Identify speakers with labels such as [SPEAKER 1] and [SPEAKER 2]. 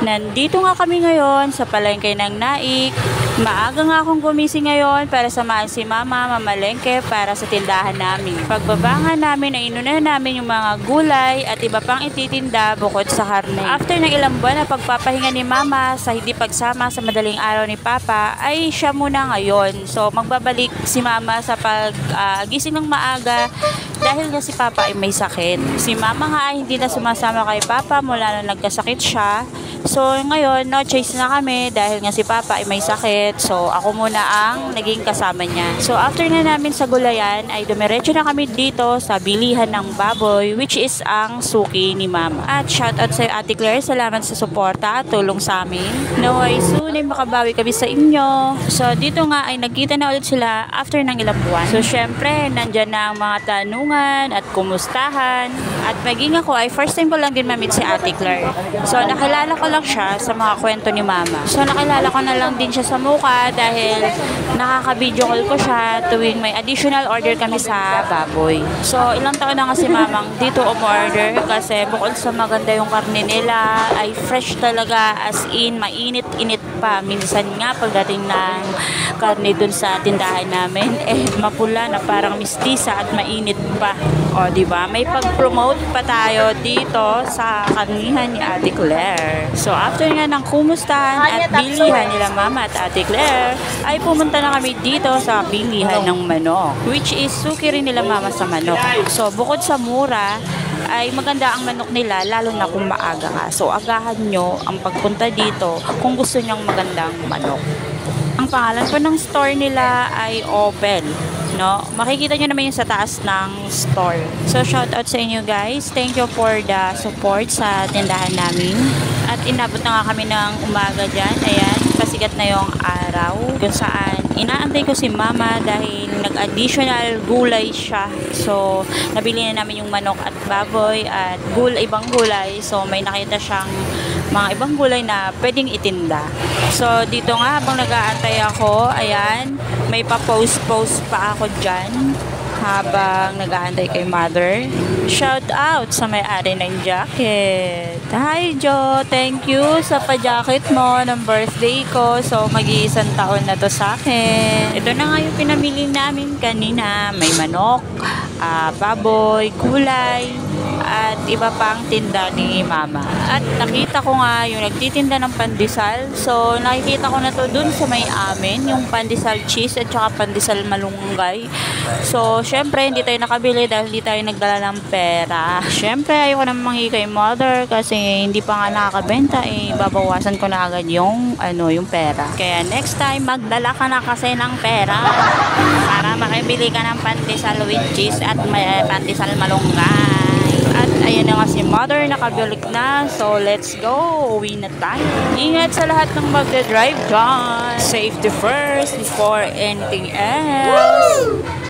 [SPEAKER 1] Nandito nga kami ngayon sa palengke ng Naik. Maaga nga akong gumising ngayon para samahan si Mama mamalengke para sa tindahan namin. Pagbaba nga namin ay inunahan namin yung mga gulay at iba pang ititinda bukod sa karne. After ng ilang buwan na pagpapahinga ni Mama sa hindi pagsama sa madaling araw ni Papa ay siya muna ngayon. So magbabalik si Mama sa gising ng maaga dahil nga si Papa ay may sakit. Si Mama nga ay hindi na sumasama kay Papa mula nung nagkasakit siya. So ngayon, no choice na kami dahil nga si Papa ay may sakit. So ako muna ang naging kasama niya. So after na namin sa gulayan ay dumiretso na kami dito sa bilihan ng baboy which is ang suki ni Mama. At shoutout sa Ate Claire, salamat sa suporta at tulong sa amin. Naway soon ay makabawi kami sa inyo. So dito nga ay nagkita na ulit sila after ng ilang buwan. So syempre, nandyan na ang mga tanungan at kumustahan. At maging ako ay first time ko lang din ma-meet si Ate Claire. So nakilala ko lang siya sa mga kwento ni Mama. So nakilala ko na lang din siya sa mukha dahil nakaka-video call ko siya tuwing may additional order kami sa baboy. So ilang taon na nga si Mamang dito umorder kasi bukod sa maganda yung karne nila ay fresh talaga, as in mainit-init pa. Minsan nga pagdating ng karne dun sa tindahan namin mapula na parang mistisa at mainit pa. O diba? May pag-promote pa tayo dito sa karnihan ni Ate Claire. So after nga ng kumustahan at bilihan nila Mama at Ate Claire ay pumunta na kami dito sa bilihan ng manok, which is suki rin nila Mama sa manok. So bukod sa mura ay maganda ang manok nila lalo na kung maaga ka. So agahan nyo ang pagpunta dito kung gusto nyong magandang manok. Ang pangalan po ng store nila ay Opel. No? Makikita nyo naman yung sa taas ng store. So shoutout sa inyo guys. Thank you for the support sa tindahan namin. At inabot na nga kami ng umaga dyan. Ayan, pasikat na yung araw. Kung saan inaantay ko si Mama dahil nag-additional gulay siya. So nabili na namin yung manok at baboy at ibang gulay. So may nakita siyang mga ibang gulay na pwedeng itinda. So dito nga habang nag-aantay ako, ayan, may pa-post pa ako dyan habang nag-aantay kay Mother. Shout out sa may-ari ng jacket. Hi Jo, thank you sa pa-jacket mo ng birthday ko. So mag-iisang taon na to sa akin. Ito na nga yung pinamili namin kanina. May manok, baboy, kulay, at iba pang tinda ni Mama. At nakita ko nga yung nagtitinda ng pandesal. So nakikita ko na to dun sa may amin, yung pandesal cheese at saka pandesal malunggay. So syempre hindi tayo nakabili dahil hindi tayo nagdala ng pera. Syempre ayoko naman manghi kay Mother kasi hindi pa nga nakakabenta, babawasan ko na agad yung pera. Kaya next time magdala ka na kasi ng pera para makibili ka ng pandesal with cheese at may pandesal malunggay. At ayan na nga si Mother, nakabulik na. So let's go, uwi na tayo. Ingat sa lahat ng magdadrive dyan. Safety first before anything else. Woo!